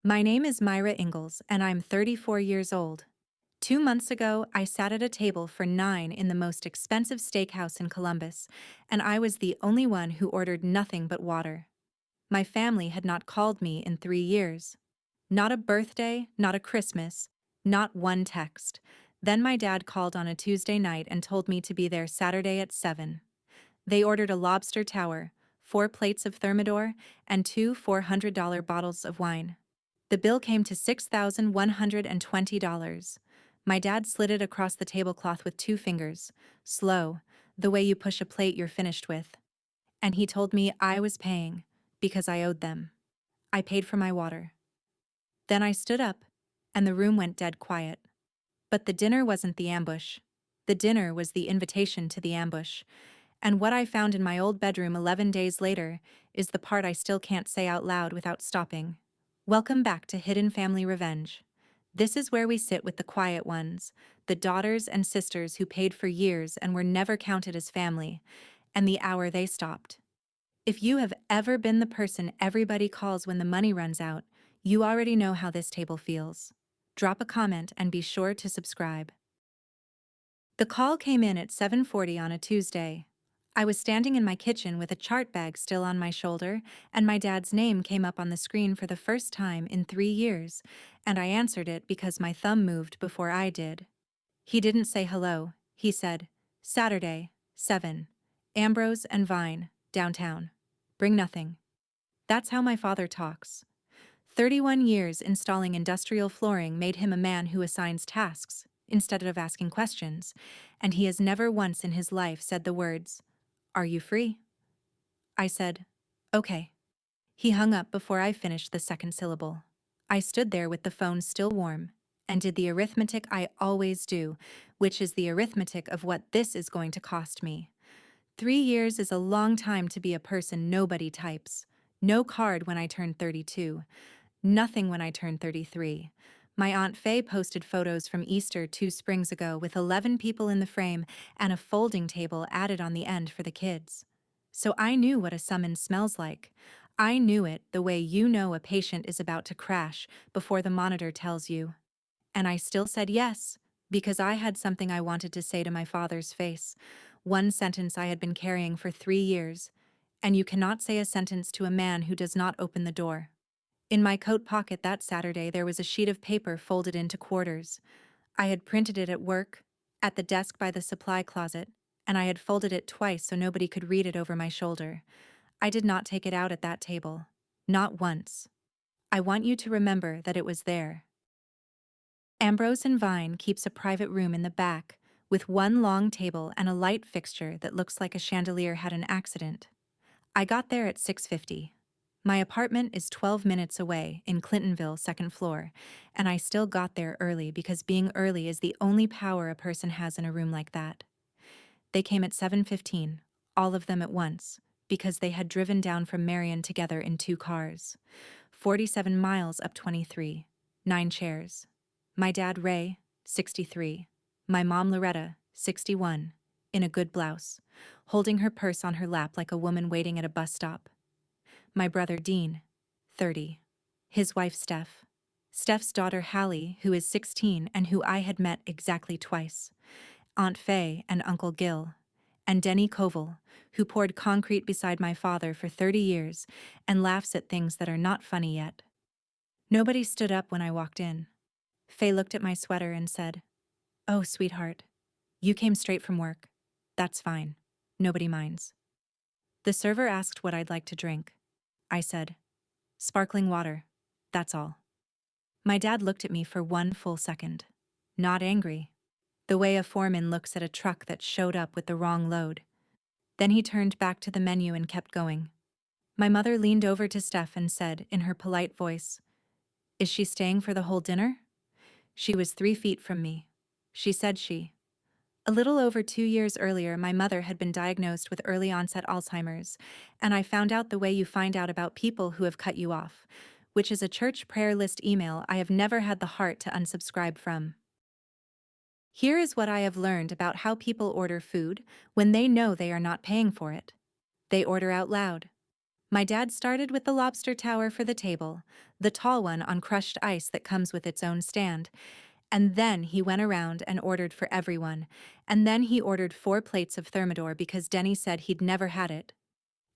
My name is Myra Ingalls, and I'm 34 years old. 2 months ago, I sat at a table for 9 in the most expensive steakhouse in Columbus, and I was the only one who ordered nothing but water. My family had not called me in 3 years. Not a birthday, not a Christmas, not one text. Then my dad called on a Tuesday night and told me to be there Saturday at 7. They ordered a lobster tower, 4 plates of thermidor, and two $400 bottles of wine. The bill came to $6,120. My dad slid it across the tablecloth with 2 fingers, slow, the way you push a plate you're finished with. And he told me I was paying, because I owed them. I paid for my water. Then I stood up, and the room went dead quiet. But the dinner wasn't the ambush. The dinner was the invitation to the ambush. And what I found in my old bedroom 11 days later is the part I still can't say out loud without stopping. Welcome back to Hidden Family Revenge. This is where we sit with the quiet ones, the daughters and sisters who paid for years and were never counted as family, and the hour they stopped. If you have ever been the person everybody calls when the money runs out, you already know how this table feels. Drop a comment and be sure to subscribe. The call came in at 7:40 on a Tuesday. I was standing in my kitchen with a chart bag still on my shoulder, and my dad's name came up on the screen for the first time in 3 years, and I answered it because my thumb moved before I did. He didn't say hello, he said, Saturday, 7. Ambrose and Vine, downtown. Bring nothing. That's how my father talks. 31 years installing industrial flooring made him a man who assigns tasks, instead of asking questions, and he has never once in his life said the words, "Are you free?" I said, "Okay." He hung up before I finished the second syllable. I stood there with the phone still warm, and did the arithmetic I always do, which is the arithmetic of what this is going to cost me. 3 years is a long time to be a person nobody types. No card when I turned 32. Nothing when I turned 33. My Aunt Faye posted photos from Easter 2 springs ago with 11 people in the frame and a folding table added on the end for the kids. So I knew what a summons smells like. I knew it the way you know a patient is about to crash before the monitor tells you. And I still said yes, because I had something I wanted to say to my father's face, one sentence I had been carrying for 3 years, and you cannot say a sentence to a man who does not open the door. In my coat pocket that Saturday there was a sheet of paper folded into quarters. I had printed it at work, at the desk by the supply closet, and I had folded it twice so nobody could read it over my shoulder. I did not take it out at that table. Not once. I want you to remember that it was there. Ambrose and Vine keeps a private room in the back, with one long table and a light fixture that looks like a chandelier had an accident. I got there at 6:50. My apartment is 12 minutes away in Clintonville, second floor, and I still got there early because being early is the only power a person has in a room like that. They came at 7:15, all of them at once, because they had driven down from Marion together in 2 cars. 47 miles up 23, 9 chairs. My dad, Ray, 63. My mom, Loretta, 61, in a good blouse, holding her purse on her lap like a woman waiting at a bus stop. My brother, Dean, 30. His wife, Steph. Steph's daughter, Hallie, who is 16 and who I had met exactly twice. Aunt Faye and Uncle Gil. And Denny Koval, who poured concrete beside my father for 30 years and laughs at things that are not funny yet. Nobody stood up when I walked in. Faye looked at my sweater and said, "Oh, sweetheart. You came straight from work. That's fine. Nobody minds." The server asked what I'd like to drink. I said, "Sparkling water. That's all." My dad looked at me for one full second. Not angry. The way a foreman looks at a truck that showed up with the wrong load. Then he turned back to the menu and kept going. My mother leaned over to Steph and said, in her polite voice, "Is she staying for the whole dinner?" She was 3 feet from me. She said she. A little over 2 years earlier, my mother had been diagnosed with early onset Alzheimer's, and I found out the way you find out about people who have cut you off, which is a church prayer list email I have never had the heart to unsubscribe from. Here is what I have learned about how people order food when they know they are not paying for it. They order out loud. My dad started with the lobster tower for the table, the tall one on crushed ice that comes with its own stand, and then he went around and ordered for everyone, and then he ordered 4 plates of thermidor because Denny said he'd never had it.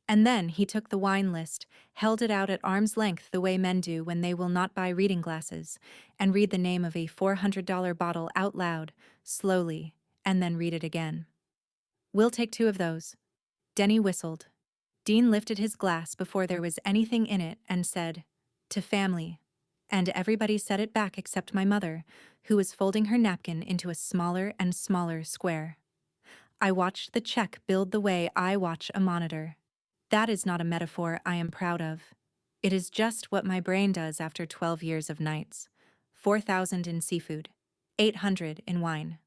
And then he took the wine list, held it out at arm's length the way men do when they will not buy reading glasses, and read the name of a $400 bottle out loud, slowly, and then read it again. "We'll take 2 of those." Denny whistled. Dean lifted his glass before there was anything in it and said, "To family." And everybody said it back except my mother, who was folding her napkin into a smaller and smaller square. I watched the check build the way I watch a monitor. That is not a metaphor I am proud of. It is just what my brain does after 12 years of nights. 4,000 in seafood. 800 in wine.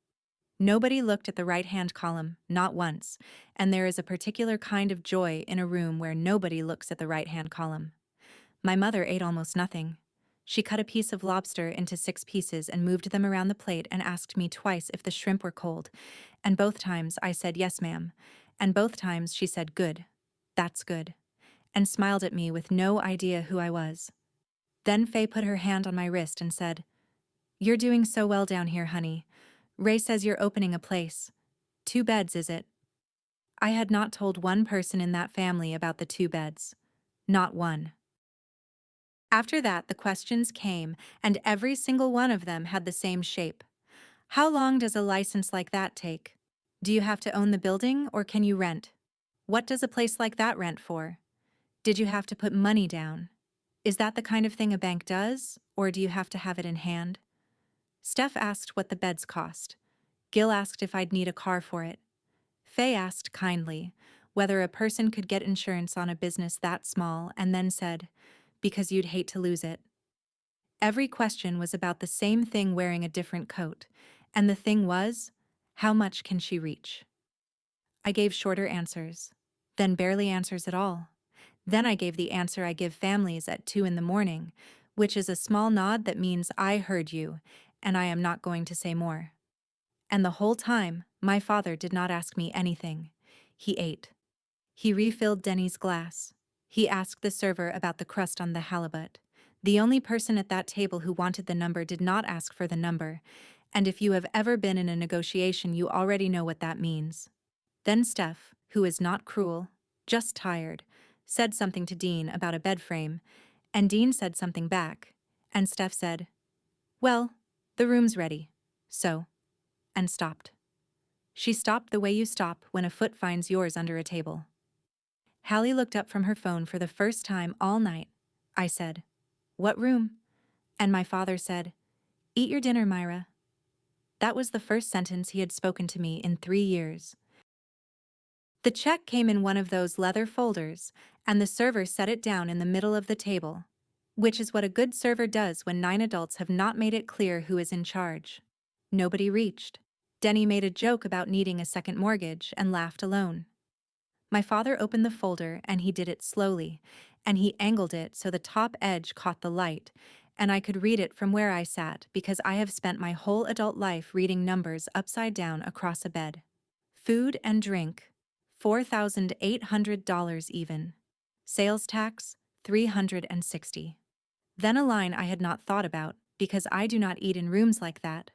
Nobody looked at the right-hand column, not once, and there is a particular kind of joy in a room where nobody looks at the right-hand column. My mother ate almost nothing. She cut a piece of lobster into 6 pieces and moved them around the plate and asked me twice if the shrimp were cold, and both times I said yes, ma'am, and both times she said good. That's good. And smiled at me with no idea who I was. Then Faye put her hand on my wrist and said, "You're doing so well down here, honey. Ray says you're opening a place. 2 beds, is it?" I had not told one person in that family about the 2 beds. Not one. After that, the questions came, and every single one of them had the same shape. How long does a license like that take? Do you have to own the building, or can you rent? What does a place like that rent for? Did you have to put money down? Is that the kind of thing a bank does, or do you have to have it in hand? Steph asked what the beds cost. Gil asked if I'd need a car for it. Faye asked kindly whether a person could get insurance on a business that small and then said, "Because you'd hate to lose it." Every question was about the same thing wearing a different coat, and the thing was, how much can she reach? I gave shorter answers, then barely answers at all. Then I gave the answer I give families at 2 in the morning, which is a small nod that means I heard you, and I am not going to say more. And the whole time, my father did not ask me anything. He ate. He refilled Denny's glass. He asked the server about the crust on the halibut. The only person at that table who wanted the number did not ask for the number, and if you have ever been in a negotiation, you already know what that means. Then Steph, who is not cruel, just tired, said something to Dean about a bed frame, and Dean said something back, and Steph said, "Well, the room's ready, so," and stopped. She stopped the way you stop when a foot finds yours under a table. Hallie looked up from her phone for the first time all night. I said, "What room?" And my father said, "Eat your dinner, Myra." That was the first sentence he had spoken to me in 3 years. The check came in one of those leather folders, and the server set it down in the middle of the table, which is what a good server does when 9 adults have not made it clear who is in charge. Nobody reached. Denny made a joke about needing a second mortgage and laughed alone. My father opened the folder and he did it slowly, and he angled it so the top edge caught the light, and I could read it from where I sat because I have spent my whole adult life reading numbers upside down across a bed. Food and drink, $4,800 even. Sales tax, $360. Then a line I had not thought about, because I do not eat in rooms like that.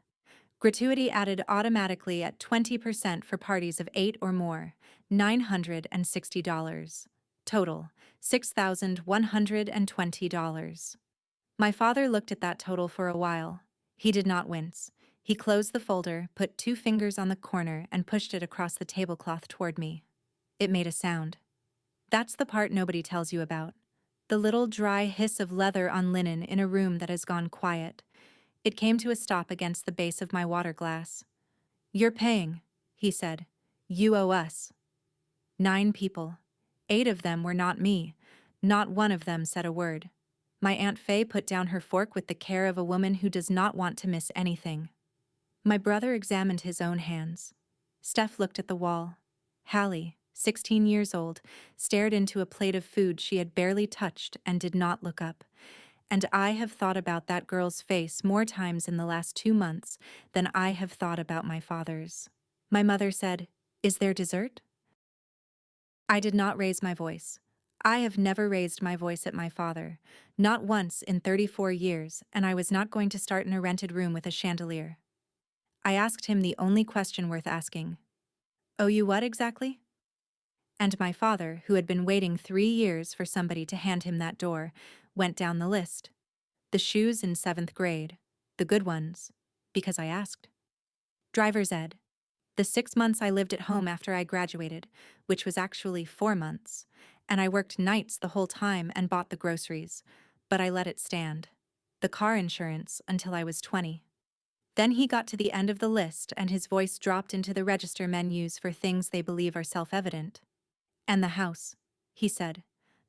Gratuity added automatically at 20% for parties of 8 or more, $960. Total, $6,120. My father looked at that total for a while. He did not wince. He closed the folder, put 2 fingers on the corner, and pushed it across the tablecloth toward me. It made a sound. That's the part nobody tells you about. The little dry hiss of leather on linen in a room that has gone quiet. It came to a stop against the base of my water glass. "You're paying," he said. "You owe us." 9 people. 8 of them were not me. Not one of them said a word. My Aunt Faye put down her fork with the care of a woman who does not want to miss anything. My brother examined his own hands. Steph looked at the wall. Hallie, 16 years old, stared into a plate of food she had barely touched and did not look up. And I have thought about that girl's face more times in the last 2 months than I have thought about my father's. My mother said, "Is there dessert?" I did not raise my voice. I have never raised my voice at my father, not once in 34 years, and I was not going to start in a rented room with a chandelier. I asked him the only question worth asking. "Oh, you what exactly?" And my father, who had been waiting 3 years for somebody to hand him that door, went down the list. The shoes in 7th grade. The good ones. Because I asked. Driver's ed. The 6 months I lived at home after I graduated, which was actually 4 months, and I worked nights the whole time and bought the groceries, but I let it stand. The car insurance until I was 20. Then he got to the end of the list and his voice dropped into the register menus for things they believe are self-evident. "And the house," he said.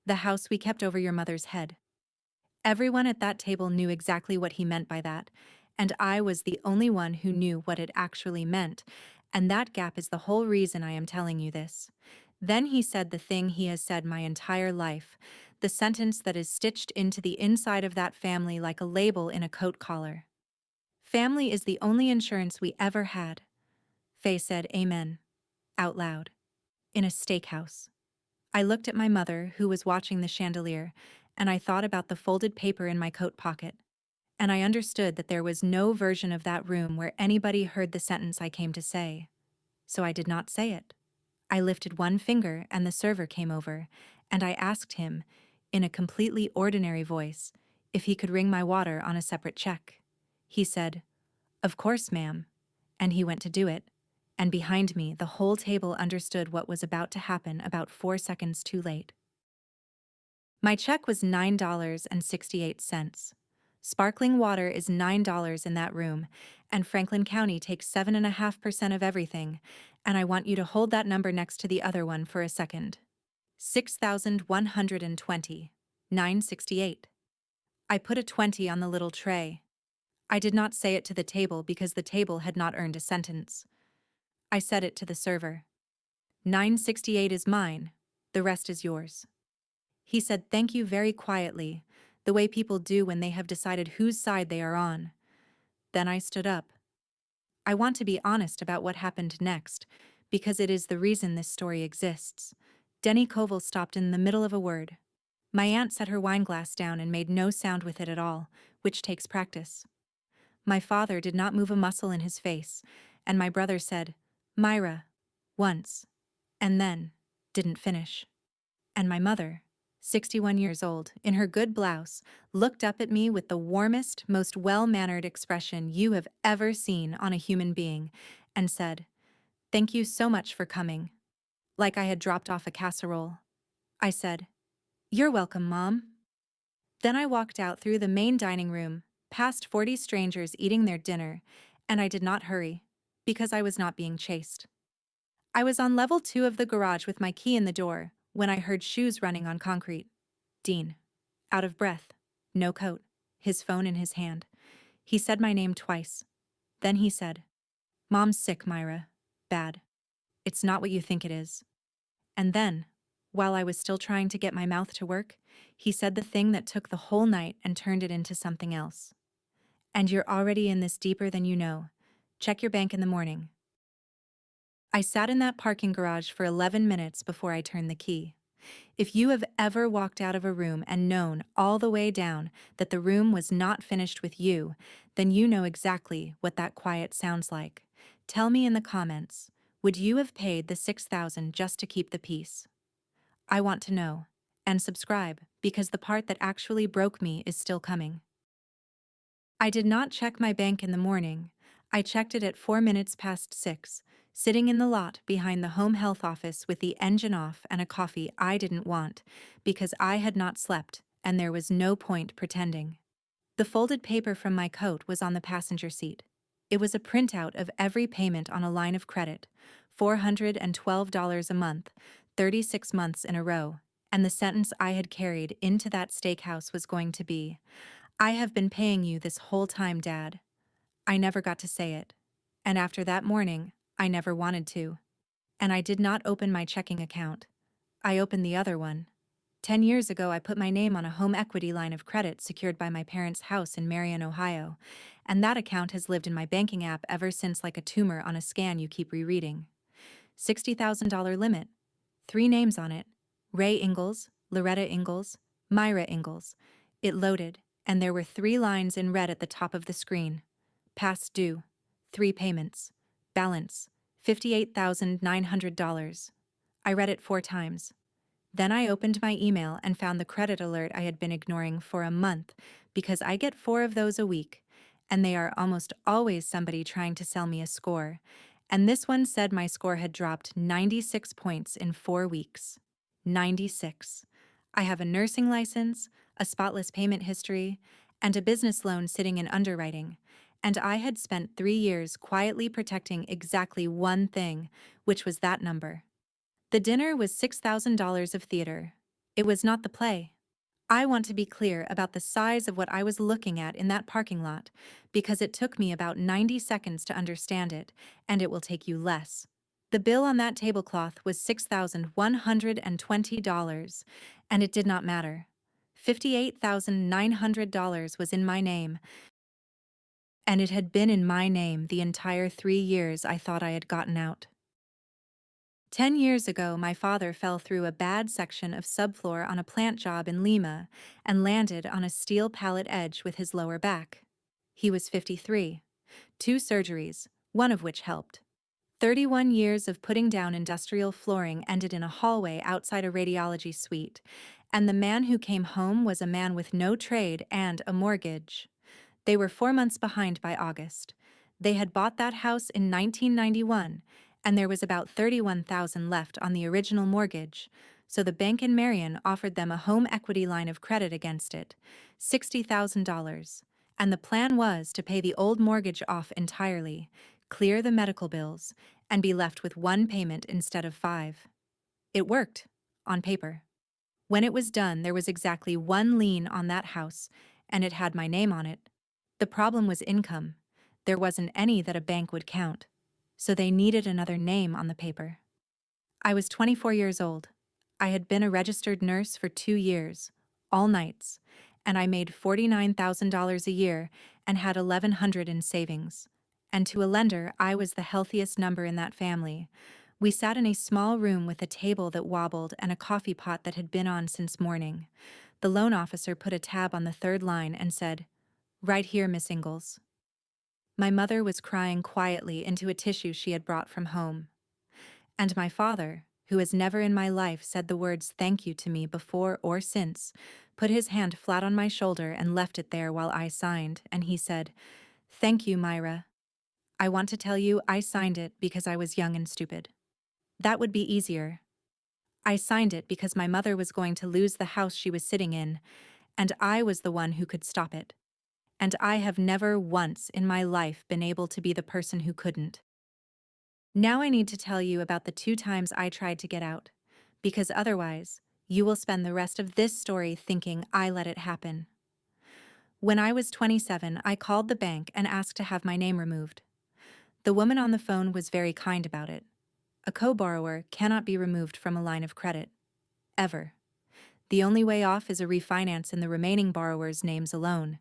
"The house we kept over your mother's head." Everyone at that table knew exactly what he meant by that, and I was the only one who knew what it actually meant, and that gap is the whole reason I am telling you this. Then he said the thing he has said my entire life, the sentence that is stitched into the inside of that family like a label in a coat collar. "Family is the only insurance we ever had." Faye said amen, out loud, in a steakhouse. I looked at my mother, who was watching the chandelier, and I thought about the folded paper in my coat pocket. And I understood that there was no version of that room where anybody heard the sentence I came to say. So I did not say it. I lifted one finger and the server came over, and I asked him, in a completely ordinary voice, if he could ring my water on a separate check. He said, "Of course, ma'am," and he went to do it. And behind me, the whole table understood what was about to happen about 4 seconds too late. My check was $9.68. Sparkling water is $9 in that room, and Franklin County takes 7.5% of everything, and I want you to hold that number next to the other one for a second. 6,120. 968. I put a 20 on the little tray. I did not say it to the table because the table had not earned a sentence. I said it to the server. 968 is mine, the rest is yours. He said thank you very quietly, the way people do when they have decided whose side they are on. Then I stood up. I want to be honest about what happened next, because it is the reason this story exists. Denny Koval stopped in the middle of a word. My aunt set her wineglass down and made no sound with it at all, which takes practice. My father did not move a muscle in his face, and my brother said, "Myra," once, and then didn't finish. And my mother, 61 years old, in her good blouse, looked up at me with the warmest, most well-mannered expression you have ever seen on a human being, and said, "Thank you so much for coming." Like I had dropped off a casserole. I said, "You're welcome, Mom." Then I walked out through the main dining room, past 40 strangers eating their dinner, and I did not hurry, because I was not being chased. I was on level 2 of the garage with my key in the door, when I heard shoes running on concrete. Dean. Out of breath. No coat. His phone in his hand. He said my name twice. Then he said, "Mom's sick, Myra. Bad. It's not what you think it is." And then, while I was still trying to get my mouth to work, he said the thing that took the whole night and turned it into something else. "And you're already in this deeper than you know. Check your bank in the morning." I sat in that parking garage for 11 minutes before I turned the key. If you have ever walked out of a room and known all the way down that the room was not finished with you, then you know exactly what that quiet sounds like. Tell me in the comments, would you have paid the $6,000 just to keep the peace? I want to know. And subscribe, because the part that actually broke me is still coming. I did not check my bank in the morning. I checked it at 4 minutes past 6, sitting in the lot behind the home health office with the engine off and a coffee I didn't want, because I had not slept and there was no point pretending. The folded paper from my coat was on the passenger seat. It was a printout of every payment on a line of credit, $412 a month, 36 months in a row, and the sentence I had carried into that steakhouse was going to be, "I have been paying you this whole time, Dad." I never got to say it. And after that morning, I never wanted to. And I did not open my checking account. I opened the other one. 10 years ago, I put my name on a home equity line of credit secured by my parents' house in Marion, Ohio, and that account has lived in my banking app ever since, like a tumor on a scan you keep rereading. $60,000 limit. 3 names on it: Ray Ingalls, Loretta Ingalls, Myra Ingalls. It loaded, and there were 3 lines in red at the top of the screen. Past due. 3 payments. Balance. $58,900. I read it 4 times. Then I opened my email and found the credit alert I had been ignoring for a month because I get 4 of those a week, and they are almost always somebody trying to sell me a score. And this one said my score had dropped 96 points in 4 weeks. 96. I have a nursing license, a spotless payment history, and a business loan sitting in underwriting. And I had spent 3 years quietly protecting exactly one thing, which was that number. The dinner was $6,000 of theater. It was not the play. I want to be clear about the size of what I was looking at in that parking lot, because it took me about 90 seconds to understand it, and it will take you less. The bill on that tablecloth was $6,120, and it did not matter. $58,900 was in my name, and it had been in my name the entire 3 years I thought I had gotten out. 10 years ago, my father fell through a bad section of subfloor on a plant job in Lima and landed on a steel pallet edge with his lower back. He was 53. 2 surgeries, one of which helped. 31 years of putting down industrial flooring ended in a hallway outside a radiology suite, and the man who came home was a man with no trade and a mortgage. They were 4 months behind by August. They had bought that house in 1991, and there was about $31,000 left on the original mortgage, so the bank in Marion offered them a home equity line of credit against it, $60,000, and the plan was to pay the old mortgage off entirely, clear the medical bills, and be left with 1 payment instead of 5. It worked, on paper. When it was done, there was exactly 1 lien on that house, and it had my name on it. The problem was income. There wasn't any that a bank would count, so they needed another name on the paper. I was 24 years old. I had been a registered nurse for 2 years, all nights, and I made $49,000 a year and had $1,100 in savings. And to a lender, I was the healthiest number in that family. We sat in a small room with a table that wobbled and a coffee pot that had been on since morning. The loan officer put a tab on the 3rd line and said, "Right here, Miss Ingalls." My mother was crying quietly into a tissue she had brought from home. And my father, who has never in my life said the words thank you to me before or since, put his hand flat on my shoulder and left it there while I signed, and he said, "Thank you, Myra. I want to tell you I signed it because I was young and stupid. That would be easier. I signed it because my mother was going to lose the house she was sitting in, and I was the one who could stop it. And I have never once in my life been able to be the person who couldn't. Now I need to tell you about the 2 times I tried to get out, because otherwise, you will spend the rest of this story thinking I let it happen. When I was 27, I called the bank and asked to have my name removed. The woman on the phone was very kind about it. A co-borrower cannot be removed from a line of credit. Ever. The only way off is a refinance in the remaining borrowers' names alone,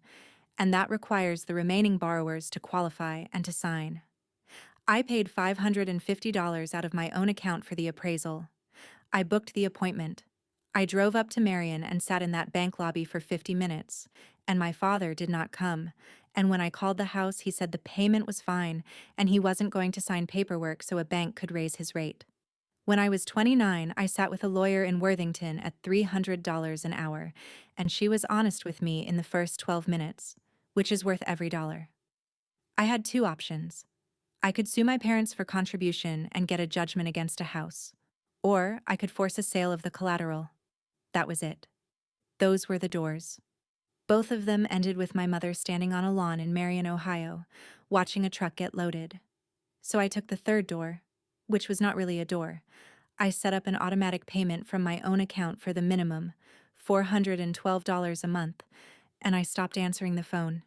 and that requires the remaining borrowers to qualify and to sign. I paid $550 out of my own account for the appraisal. I booked the appointment. I drove up to Marion and sat in that bank lobby for 50 minutes, and my father did not come. And when I called the house, he said the payment was fine, and he wasn't going to sign paperwork so a bank could raise his rate. When I was 29, I sat with a lawyer in Worthington at $300 an hour, and she was honest with me in the first 12 minutes, which is worth every dollar. I had 2 options. I could sue my parents for contribution and get a judgment against a house, or I could force a sale of the collateral. That was it. Those were the doors. Both of them ended with my mother standing on a lawn in Marion, Ohio, watching a truck get loaded. So I took the 3rd door, which was not really a door. I set up an automatic payment from my own account for the minimum, $412 a month, and I stopped answering the phone.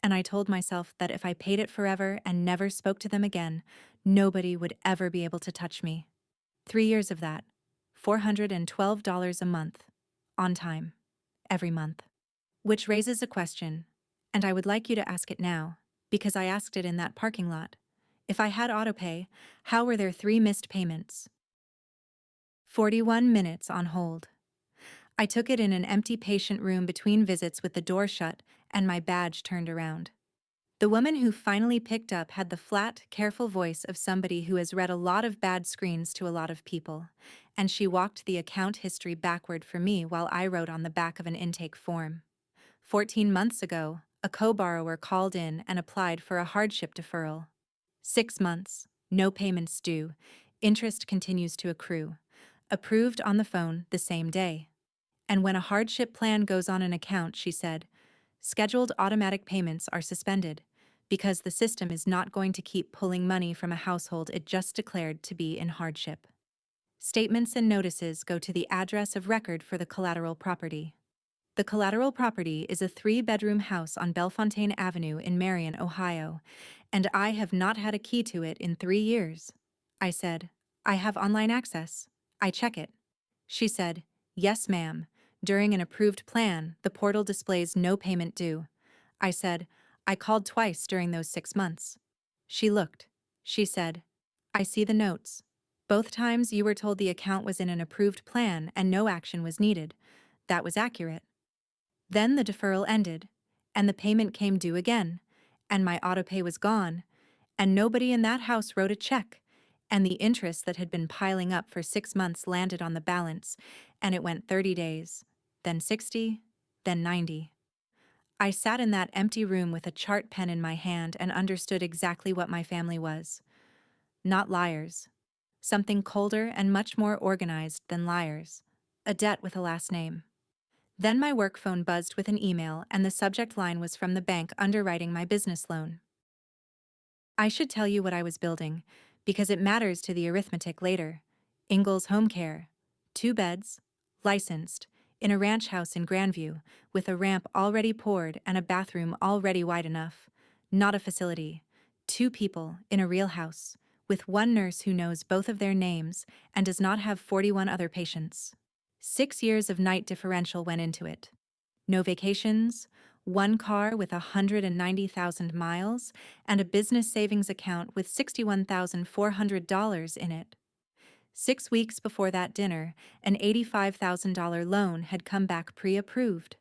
And I told myself that if I paid it forever and never spoke to them again, nobody would ever be able to touch me. 3 years of that, $412 a month, on time, every month. Which raises a question, and I would like you to ask it now, because I asked it in that parking lot. If I had autopay, how were there 3 missed payments? 41 minutes on hold. I took it in an empty patient room between visits with the door shut and my badge turned around. The woman who finally picked up had the flat, careful voice of somebody who has read a lot of bad screens to a lot of people, and she walked the account history backward for me while I wrote on the back of an intake form. 14 months ago, a co-borrower called in and applied for a hardship deferral. 6 months, no payments due, interest continues to accrue. Approved on the phone the same day. And when a hardship plan goes on an account, she said, scheduled automatic payments are suspended because the system is not going to keep pulling money from a household it just declared to be in hardship. Statements and notices go to the address of record for the collateral property. The collateral property is a 3-bedroom house on Bellefontaine Avenue in Marion, Ohio, and I have not had a key to it in 3 years. I said, I have online access. I check it. She said, yes, ma'am. During an approved plan, the portal displays no payment due. I said, I called twice during those 6 months. She looked. She said, I see the notes. Both times you were told the account was in an approved plan and no action was needed. That was accurate. Then the deferral ended, and the payment came due again, and my autopay was gone, and nobody in that house wrote a check, and the interest that had been piling up for 6 months landed on the balance, and it went 30 days, then 60, then 90. I sat in that empty room with a chart pen in my hand and understood exactly what my family was. Not liars. Something colder and much more organized than liars. A debt with a last name. Then my work phone buzzed with an email, and the subject line was from the bank underwriting my business loan. I should tell you what I was building, because it matters to the arithmetic later. Ingalls Home Care. 2 beds, licensed, in a ranch house in Grandview, with a ramp already poured and a bathroom already wide enough. Not a facility. 2 people in a real house, with 1 nurse who knows both of their names and does not have 41 other patients. 6 years of night differential went into it. No vacations, 1 car with 190,000 miles, and a business savings account with $61,400 in it. 6 weeks before that dinner, an $85,000 loan had come back pre-approved.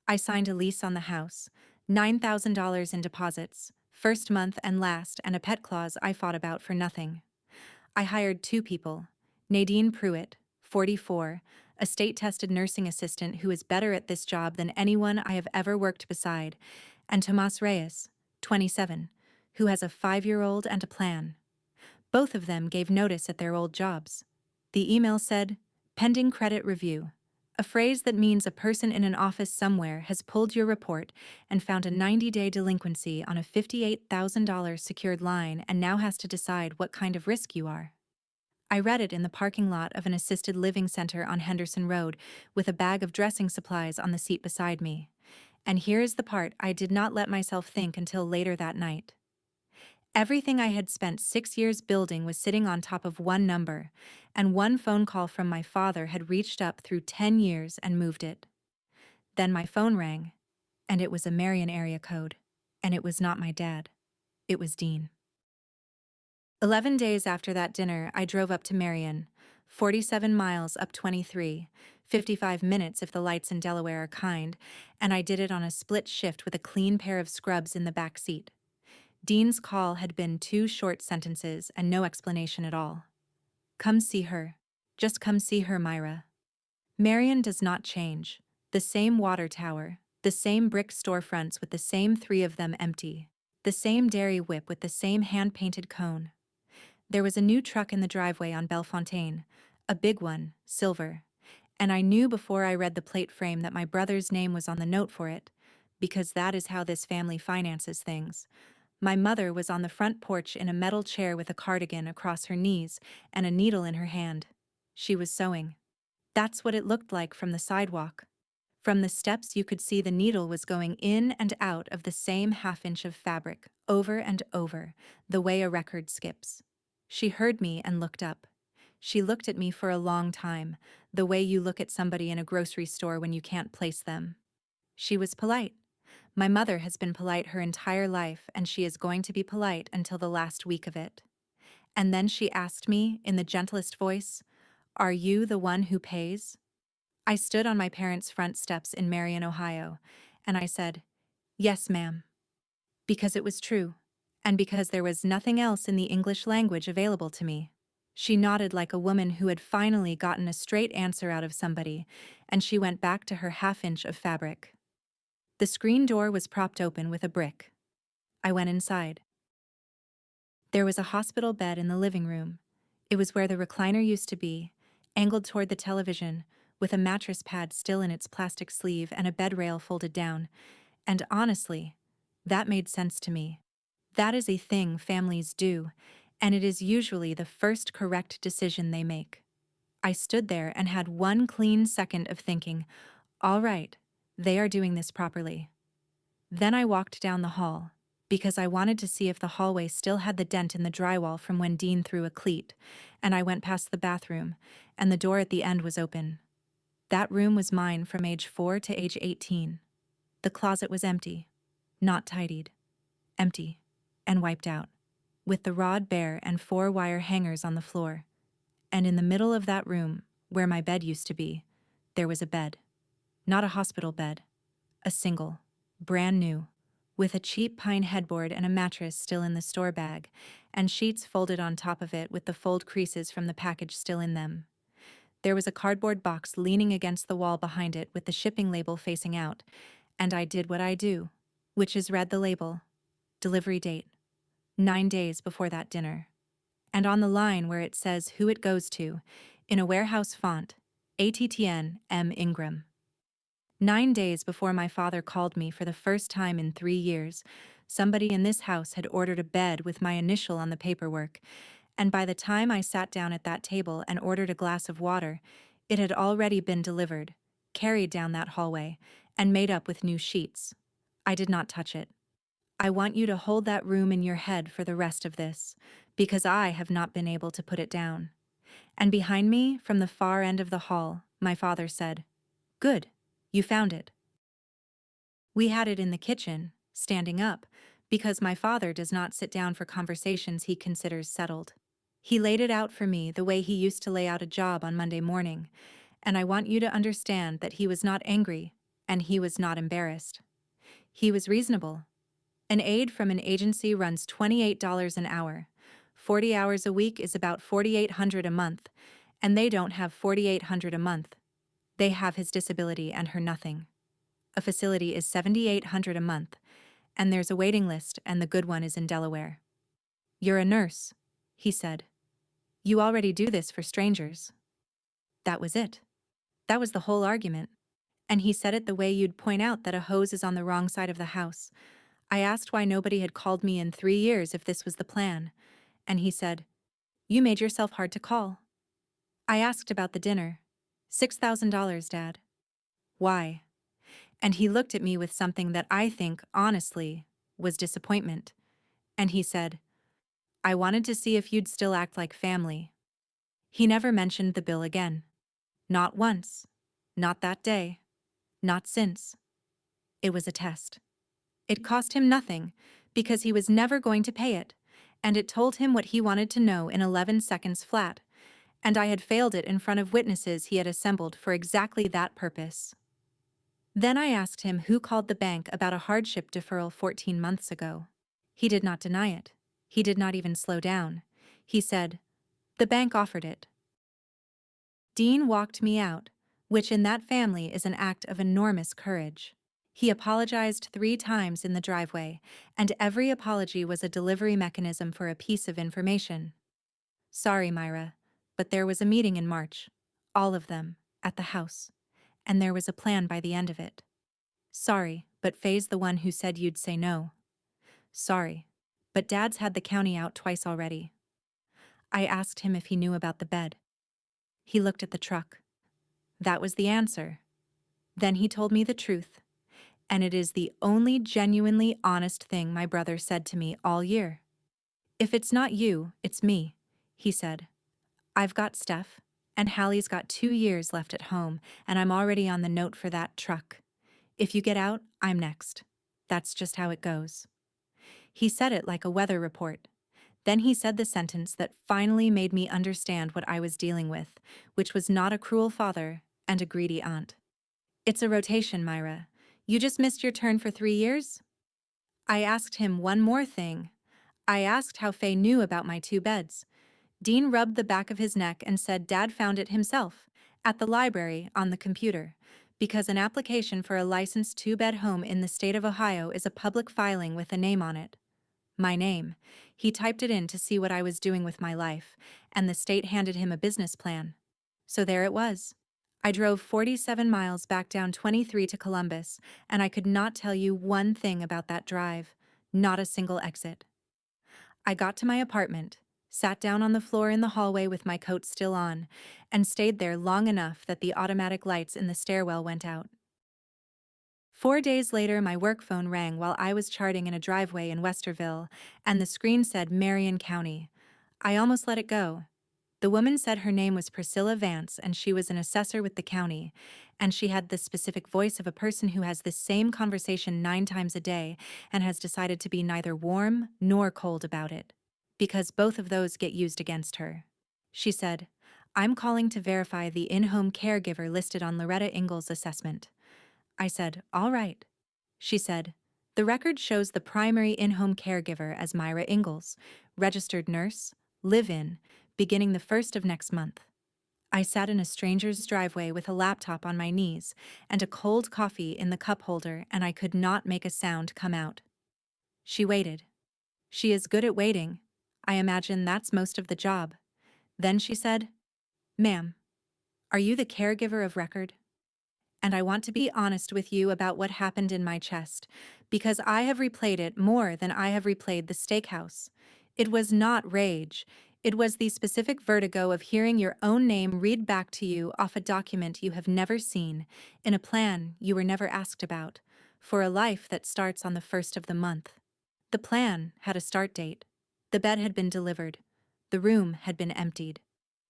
I signed a lease on the house, $9,000 in deposits, first month and last, and a pet clause I fought about for nothing. I hired 2 people, Nadine Pruitt, 44, a state-tested nursing assistant who is better at this job than anyone I have ever worked beside, and Tomas Reyes, 27, who has a 5-year-old and a plan. Both of them gave notice at their old jobs. The email said, pending credit review, a phrase that means a person in an office somewhere has pulled your report and found a 90-day delinquency on a $58,000 secured line and now has to decide what kind of risk you are. I read it in the parking lot of an assisted living center on Henderson Road with a bag of dressing supplies on the seat beside me. And here is the part I did not let myself think until later that night. Everything I had spent 6 years building was sitting on top of 1 number, and 1 phone call from my father had reached up through 10 years and moved it. Then my phone rang, and it was a Marion area code, and it was not my dad. It was Dean. 11 days after that dinner, I drove up to Marion, 47 miles up 23, 55 minutes if the lights in Delaware are kind, and I did it on a split shift with a clean pair of scrubs in the back seat. Dean's call had been 2 short sentences and no explanation at all. Come see her. Just come see her, Myra. Marion does not change. The same water tower, the same brick storefronts with the same 3 of them empty, the same dairy whip with the same hand-painted cone. There was a new truck in the driveway on Bellefontaine, a big one, silver, and I knew before I read the plate frame that my brother's name was on the note for it, because that is how this family finances things. My mother was on the front porch in a metal chair with a cardigan across her knees and a needle in her hand. She was sewing. That's what it looked like from the sidewalk. From the steps you could see the needle was going in and out of the same half-inch of fabric, over and over, the way a record skips. She heard me and looked up. She looked at me for a long time, the way you look at somebody in a grocery store when you can't place them. She was polite. My mother has been polite her entire life, and she is going to be polite until the last week of it. And then she asked me, in the gentlest voice, "Are you the one who pays?" I stood on my parents' front steps in Marion, Ohio, and I said, "Yes, ma'am." Because it was true, and because there was nothing else in the English language available to me. She nodded like a woman who had finally gotten a straight answer out of somebody, and she went back to her half-inch of fabric. The screen door was propped open with a brick. I went inside. There was a hospital bed in the living room. It was where the recliner used to be, angled toward the television, with a mattress pad still in its plastic sleeve and a bed rail folded down. And honestly, that made sense to me. That is a thing families do, and it is usually the first correct decision they make. I stood there and had one clean second of thinking, all right, they are doing this properly. Then I walked down the hall, because I wanted to see if the hallway still had the dent in the drywall from when Dean threw a cleat, and I went past the bathroom, and the door at the end was open. That room was mine from age 4 to age 18. The closet was empty, not tidied, empty, and wiped out, with the rod bare and 4 wire hangers on the floor. And in the middle of that room, where my bed used to be, there was a bed. Not a hospital bed. A single, brand new, with a cheap pine headboard and a mattress still in the store bag, and sheets folded on top of it with the fold creases from the package still in them. There was a cardboard box leaning against the wall behind it with the shipping label facing out, and I did what I do, which is read the label. Delivery date. 9 days before that dinner. And on the line where it says who it goes to, in a warehouse font, ATTN M. Ingram. 9 days before my father called me for the first time in 3 years, somebody in this house had ordered a bed with my initial on the paperwork, and by the time I sat down at that table and ordered a glass of water, it had already been delivered, carried down that hallway, and made up with new sheets. I did not touch it. I want you to hold that room in your head for the rest of this, because I have not been able to put it down. And behind me, from the far end of the hall, my father said, "Good, you found it." We had it in the kitchen, standing up, because my father does not sit down for conversations he considers settled. He laid it out for me the way he used to lay out a job on Monday morning, and I want you to understand that he was not angry, and he was not embarrassed. He was reasonable. An aide from an agency runs $28 an hour. 40 hours a week is about $4,800 a month, and they don't have $4,800 a month. They have his disability and her nothing. A facility is $7,800 a month, and there's a waiting list, and the good one is in Delaware. "You're a nurse," he said. "You already do this for strangers." That was it. That was the whole argument. And he said it the way you'd point out that a hose is on the wrong side of the house. I asked why nobody had called me in 3 years if this was the plan, and he said, "You made yourself hard to call." I asked about the dinner. $6,000, Dad. Why? And he looked at me with something that I think, honestly, was disappointment. And he said, "I wanted to see if you'd still act like family." He never mentioned the bill again. Not once. Not that day. Not since. It was a test. It cost him nothing, because he was never going to pay it, and it told him what he wanted to know in 11 seconds flat, and I had failed it in front of witnesses he had assembled for exactly that purpose. Then I asked him who called the bank about a hardship deferral 14 months ago. He did not deny it. He did not even slow down. He said, "The bank offered it." Dean walked me out, which in that family is an act of enormous courage. He apologized 3 times in the driveway, and every apology was a delivery mechanism for a piece of information. "Sorry, Myra, but there was a meeting in March. All of them, at the house. And there was a plan by the end of it. Sorry, but Faye's the one who said you'd say no. Sorry, but Dad's had the county out twice already." I asked him if he knew about the bed. He looked at the truck. That was the answer. Then he told me the truth. And it is the only genuinely honest thing my brother said to me all year. "If it's not you, it's me," he said. "I've got Steph, and Hallie's got 2 years left at home, and I'm already on the note for that truck. If you get out, I'm next. That's just how it goes." He said it like a weather report. Then he said the sentence that finally made me understand what I was dealing with, which was not a cruel father, and a greedy aunt. It's a rotation, Myra. You just missed your turn for 3 years? I asked him one more thing. I asked how Faye knew about my 2 beds. Dean rubbed the back of his neck and said Dad found it himself, at the library, on the computer, because an application for a licensed 2-bed home in the state of Ohio is a public filing with a name on it. My name. He typed it in to see what I was doing with my life, and the state handed him a business plan. So there it was. I drove 47 miles back down 23 to Columbus, and I could not tell you one thing about that drive, not a single exit. I got to my apartment, sat down on the floor in the hallway with my coat still on, and stayed there long enough that the automatic lights in the stairwell went out. 4 days later, my work phone rang while I was charting in a driveway in Westerville, and the screen said Marion County. I almost let it go. The woman said her name was Priscilla Vance and she was an assessor with the county, and she had the specific voice of a person who has this same conversation 9 times a day and has decided to be neither warm nor cold about it, because both of those get used against her. She said, "I'm calling to verify the in-home caregiver listed on Loretta Ingalls' assessment." I said, "All right." She said, "The record shows the primary in-home caregiver as Myra Ingalls, registered nurse, live-in, beginning the 1st of next month." I sat in a stranger's driveway with a laptop on my knees and a cold coffee in the cup holder, and I could not make a sound come out. She waited. She is good at waiting. I imagine that's most of the job. Then she said, "Ma'am, are you the caregiver of record?" And I want to be honest with you about what happened in my chest, because I have replayed it more than I have replayed the steakhouse. It was not rage. It was the specific vertigo of hearing your own name read back to you off a document you have never seen, in a plan you were never asked about, for a life that starts on the 1st of the month. The plan had a start date. The bed had been delivered. The room had been emptied.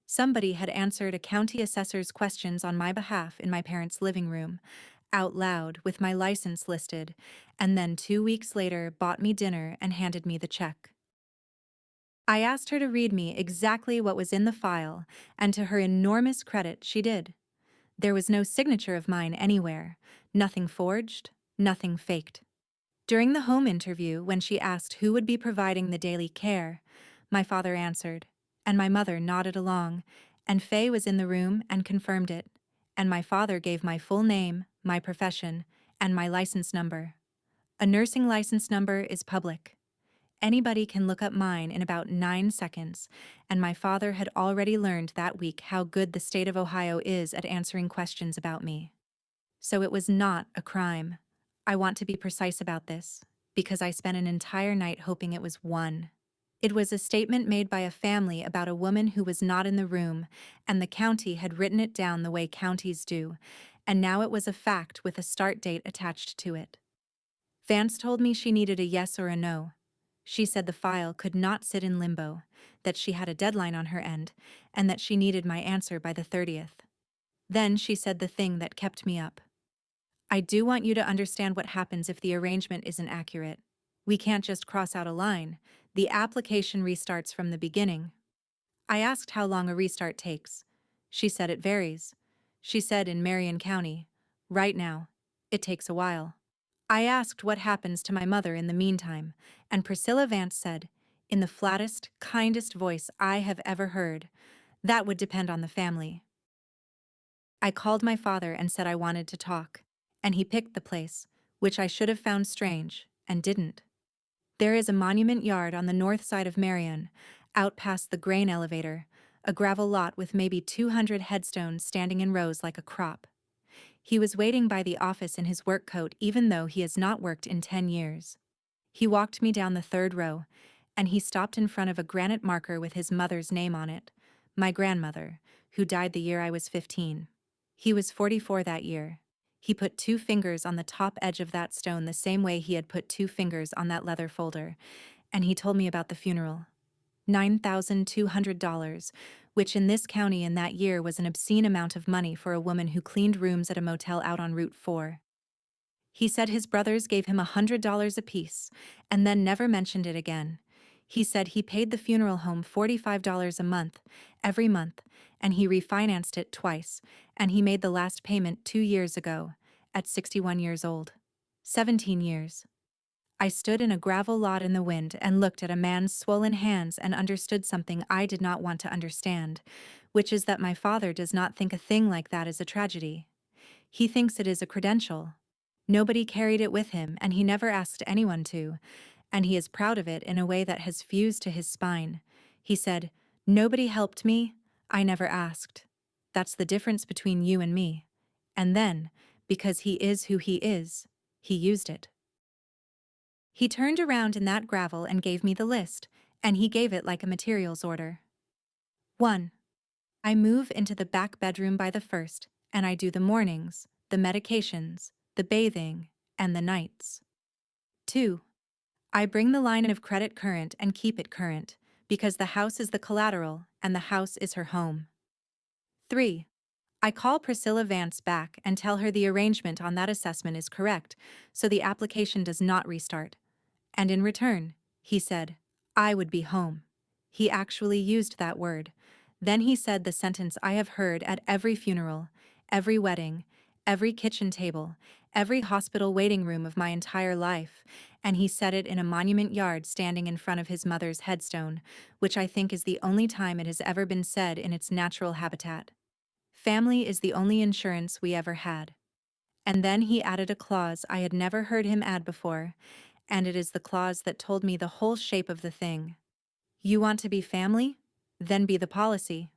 Somebody had answered a county assessor's questions on my behalf in my parents' living room, out loud with my license listed, and then 2 weeks later bought me dinner and handed me the check. I asked her to read me exactly what was in the file, and to her enormous credit, she did. There was no signature of mine anywhere, nothing forged, nothing faked. During the home interview, when she asked who would be providing the daily care, my father answered, and my mother nodded along, and Faye was in the room and confirmed it, and my father gave my full name, my profession, and my license number. A nursing license number is public. Anybody can look up mine in about 9 seconds, and my father had already learned that week how good the state of Ohio is at answering questions about me. So it was not a crime. I want to be precise about this, because I spent an entire night hoping it was one. It was a statement made by a family about a woman who was not in the room, and the county had written it down the way counties do, and now it was a fact with a start date attached to it. Vance told me she needed a yes or a no. She said the file could not sit in limbo, that she had a deadline on her end, and that she needed my answer by the 30th. Then she said the thing that kept me up. "I do want you to understand what happens if the arrangement isn't accurate. We can't just cross out a line. The application restarts from the beginning." I asked how long a restart takes. She said it varies. She said in Marion County, right now, it takes a while. I asked what happens to my mother in the meantime, and Priscilla Vance said, in the flattest, kindest voice I have ever heard, that would depend on the family. I called my father and said I wanted to talk, and he picked the place, which I should have found strange, and didn't. There is a monument yard on the north side of Marion, out past the grain elevator, a gravel lot with maybe 200 headstones standing in rows like a crop. He was waiting by the office in his work coat even though he has not worked in 10 years. He walked me down the 3rd row, and he stopped in front of a granite marker with his mother's name on it, my grandmother, who died the year I was 15. He was 44 that year. He put 2 fingers on the top edge of that stone the same way he had put 2 fingers on that leather folder, and he told me about the funeral. $9,200, which in this county in that year was an obscene amount of money for a woman who cleaned rooms at a motel out on Route 4. He said his brothers gave him $100 apiece, and then never mentioned it again. He said he paid the funeral home $45 a month, every month, and he refinanced it twice, and he made the last payment 2 years ago, at 61 years old. 17 years. I stood in a gravel lot in the wind and looked at a man's swollen hands and understood something I did not want to understand, which is that my father does not think a thing like that is a tragedy. He thinks it is a credential. Nobody carried it with him, and he never asked anyone to, and he is proud of it in a way that has fused to his spine. He said, "Nobody helped me, I never asked. That's the difference between you and me." And then, because he is who he is, he used it. He turned around in that gravel and gave me the list, and he gave it like a materials order. 1. I move into the back bedroom by the first, and I do the mornings, the medications, the bathing, and the nights. 2. I bring the line of credit current and keep it current, because the house is the collateral and the house is her home. 3. I call Priscilla Vance back and tell her the arrangement on that assessment is correct, so the application does not restart. And in return, he said, I would be home. He actually used that word. Then he said the sentence I have heard at every funeral, every wedding, every kitchen table, every hospital waiting room of my entire life, and he said it in a monument yard standing in front of his mother's headstone, which I think is the only time it has ever been said in its natural habitat. Family is the only insurance we ever had. And then he added a clause I had never heard him add before, and it is the clause that told me the whole shape of the thing. You want to be family? Then be the policy.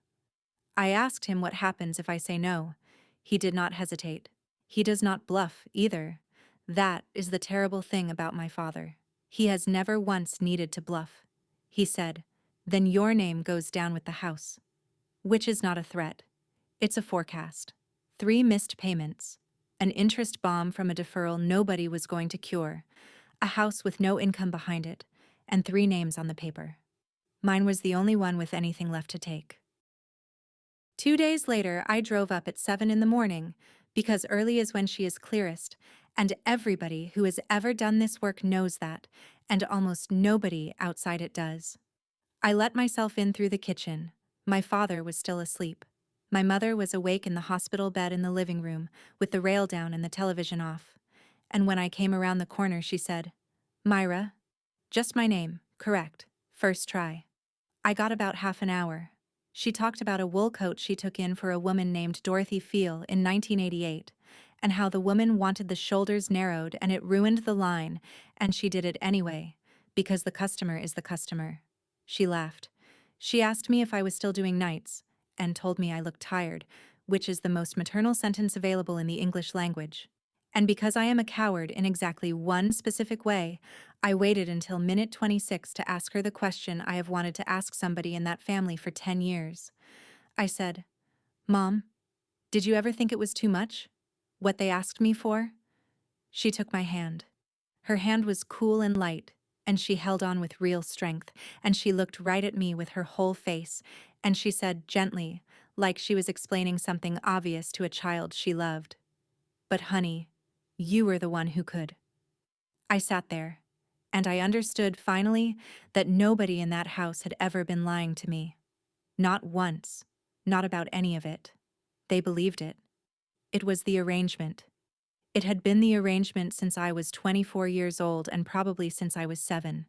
I asked him what happens if I say no. He did not hesitate. He does not bluff, either. That is the terrible thing about my father. He has never once needed to bluff. He said, then your name goes down with the house. Which is not a threat. It's a forecast. 3 missed payments. An interest bomb from a deferral nobody was going to cure. A house with no income behind it, and 3 names on the paper. Mine was the only one with anything left to take. 2 days later, I drove up at 7 in the morning, because early is when she is clearest, and everybody who has ever done this work knows that, and almost nobody outside it does. I let myself in through the kitchen. My father was still asleep. My mother was awake in the hospital bed in the living room, with the rail down and the television off. And when I came around the corner, she said, Myra. Just my name, correct, first try. I got about half an hour. She talked about a wool coat she took in for a woman named Dorothy Field in 1988, and how the woman wanted the shoulders narrowed and it ruined the line, and she did it anyway, because the customer is the customer. She laughed. She asked me if I was still doing nights, and told me I looked tired, which is the most maternal sentence available in the English language. And because I am a coward in exactly one specific way, I waited until minute 26 to ask her the question I have wanted to ask somebody in that family for 10 years. I said, Mom, did you ever think it was too much? What they asked me for? She took my hand. Her hand was cool and light, and she held on with real strength, and she looked right at me with her whole face, and she said gently, like she was explaining something obvious to a child she loved, but honey, you were the one who could. I sat there, and I understood finally that nobody in that house had ever been lying to me. Not once. Not about any of it. They believed it. It was the arrangement. It had been the arrangement since I was 24 years old and probably since I was 7.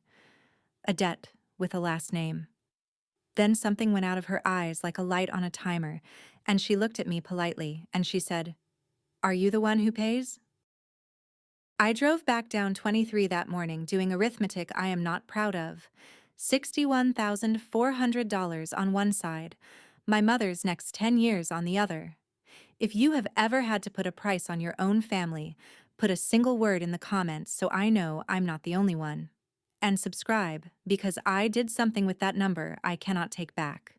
A debt with a last name. Then something went out of her eyes like a light on a timer, and she looked at me politely, and she said, Are you the one who pays? I drove back down 23 that morning doing arithmetic I am not proud of. $61,400 on one side, my mother's next 10 years on the other. If you have ever had to put a price on your own family, put a single word in the comments so I know I'm not the only one. And subscribe, because I did something with that number I cannot take back.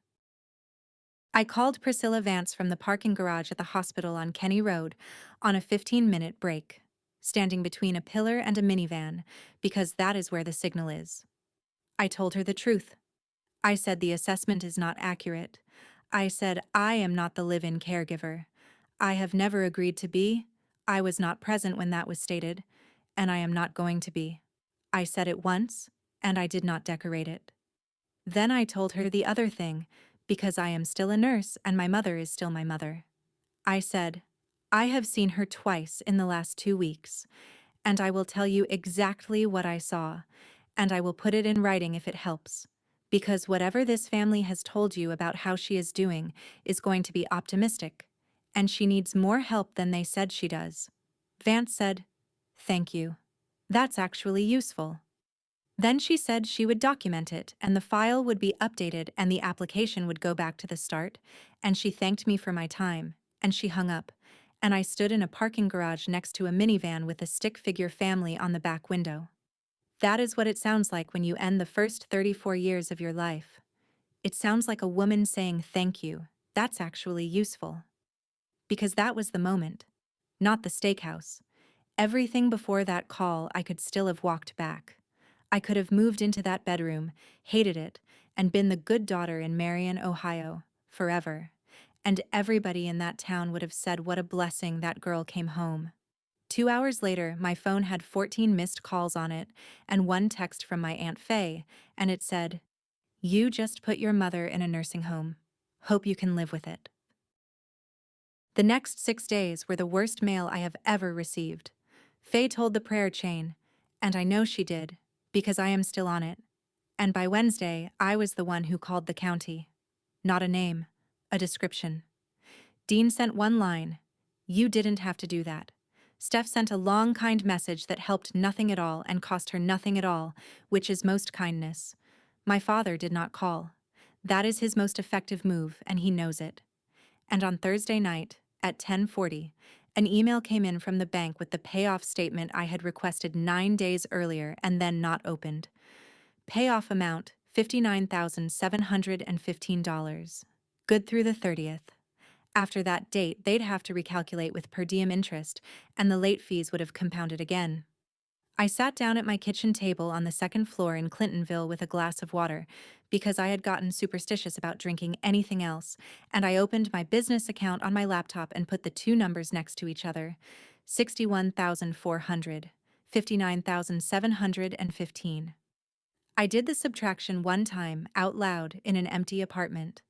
I called Priscilla Vance from the parking garage at the hospital on Kenny Road on a 15-minute break, standing between a pillar and a minivan, because that is where the signal is. I told her the truth. I said the assessment is not accurate. I said I am not the live-in caregiver. I have never agreed to be. I was not present when that was stated, and I am not going to be. I said it once, and I did not decorate it. Then I told her the other thing, because I am still a nurse and my mother is still my mother. I said, I have seen her twice in the last 2 weeks, and I will tell you exactly what I saw, and I will put it in writing if it helps. Because whatever this family has told you about how she is doing is going to be optimistic, and she needs more help than they said she does. Vance said, Thank you. That's actually useful. Then she said she would document it, and the file would be updated and the application would go back to the start, and she thanked me for my time, and she hung up, and I stood in a parking garage next to a minivan with a stick figure family on the back window. That is what it sounds like when you end the first 34 years of your life. It sounds like a woman saying thank you. That's actually useful. Because that was the moment. Not the steakhouse. Everything before that call I could still have walked back. I could have moved into that bedroom, hated it, and been the good daughter in Marion, Ohio, forever. And everybody in that town would have said what a blessing that girl came home. 2 hours later, my phone had 14 missed calls on it, and one text from my Aunt Faye, and it said, You just put your mother in a nursing home. Hope you can live with it. The next 6 days were the worst mail I have ever received. Faye told the prayer chain, and I know she did, because I am still on it. And by Wednesday, I was the one who called the county. Not a name, a description. Dean sent one line. You didn't have to do that. Steph sent a long, kind message that helped nothing at all and cost her nothing at all, which is most kindness. My father did not call. That is his most effective move, and he knows it. And on Thursday night, at 10:40, an email came in from the bank with the payoff statement I had requested 9 days earlier and then not opened. Payoff amount, $59,715. Good through the 30th. After that date, they'd have to recalculate with per diem interest, and the late fees would have compounded again. I sat down at my kitchen table on the second floor in Clintonville with a glass of water, because I had gotten superstitious about drinking anything else, and I opened my business account on my laptop and put the two numbers next to each other, 61,400, 59,715. I did the subtraction one time, out loud, in an empty apartment.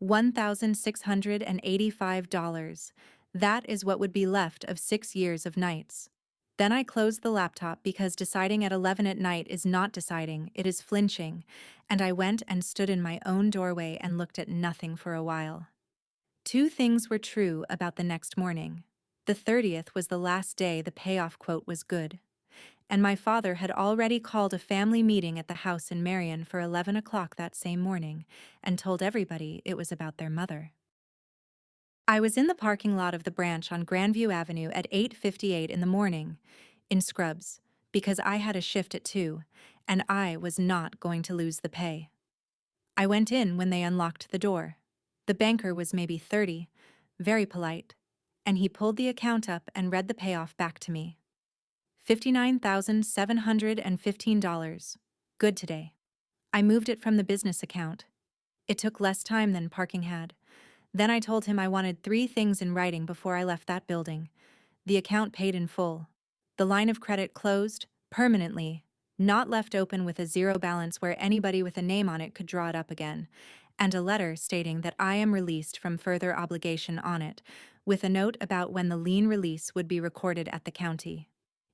$1,685. That is what would be left of 6 years of nights. Then I closed the laptop because deciding at 11 at night is not deciding, it is flinching, and I went and stood in my own doorway and looked at nothing for a while. Two things were true about the next morning. The 30th was the last day the payoff quote was good, and my father had already called a family meeting at the house in Marion for 11 o'clock that same morning and told everybody it was about their mother. I was in the parking lot of the branch on Grandview Avenue at 8:58 in the morning, in scrubs, because I had a shift at 2, and I was not going to lose the pay. I went in when they unlocked the door. The banker was maybe 30, very polite, and he pulled the account up and read the payoff back to me. $59,715. Good today. I moved it from the business account. It took less time than parking had. Then I told him I wanted 3 things in writing before I left that building. The account paid in full. The line of credit closed, permanently, not left open with a zero balance where anybody with a name on it could draw it up again, and a letter stating that I am released from further obligation on it, with a note about when the lien release would be recorded at the county.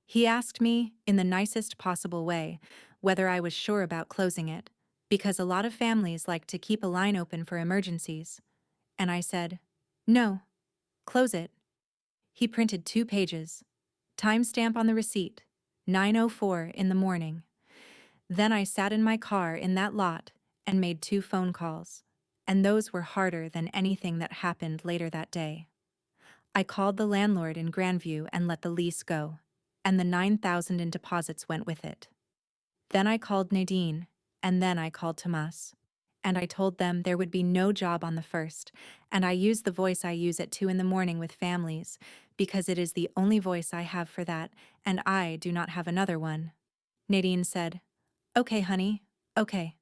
He asked me, in the nicest possible way, whether I was sure about closing it, because a lot of families like to keep a line open for emergencies. And I said, No, close it. He printed 2 pages. Timestamp on the receipt, 9:04 in the morning. Then I sat in my car in that lot and made 2 phone calls, and those were harder than anything that happened later that day. I called the landlord in Grandview and let the lease go, and the $9,000 in deposits went with it. Then I called Nadine, and then I called Tomas. And I told them there would be no job on the 1st, and I used the voice I use at 2 in the morning with families, because it is the only voice I have for that, and I do not have another one. Nadine said, Okay, honey, okay.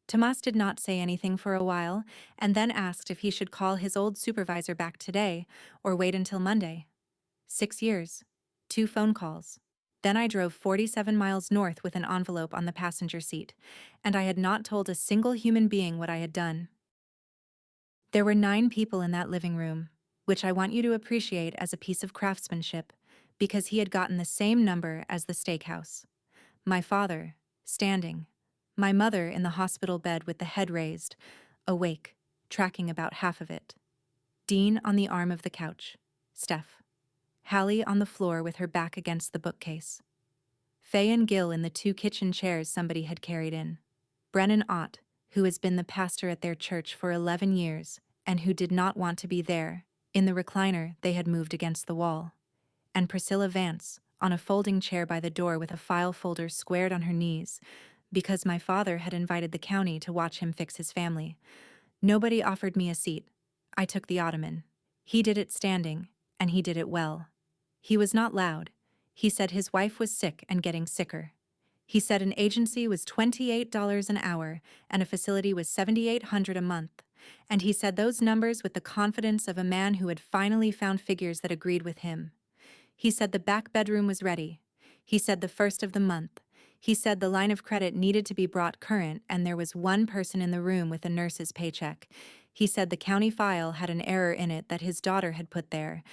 Tomas did not say anything for a while, and then asked if he should call his old supervisor back today, or wait until Monday. 6 years. 2 phone calls. Then I drove 47 miles north with an envelope on the passenger seat, and I had not told a single human being what I had done. There were 9 people in that living room, which I want you to appreciate as a piece of craftsmanship, because he had gotten the same number as the steakhouse. My father, standing. My mother in the hospital bed with the head raised, awake, tracking about half of it. Dean on the arm of the couch. Steph. Hallie on the floor with her back against the bookcase. Faye and Gil in the 2 kitchen chairs somebody had carried in. Brennan Ott, who has been the pastor at their church for 11 years, and who did not want to be there, in the recliner they had moved against the wall. And Priscilla Vance, on a folding chair by the door with a file folder squared on her knees, because my father had invited the county to watch him fix his family. Nobody offered me a seat. I took the ottoman. He did it standing, and he did it well. He was not loud. He said his wife was sick and getting sicker. He said an agency was $28 an hour and a facility was $7,800 a month. And he said those numbers with the confidence of a man who had finally found figures that agreed with him. He said the back bedroom was ready. He said the first of the month. He said the line of credit needed to be brought current and there was one person in the room with a nurse's paycheck. He said the county file had an error in it that his daughter had put there,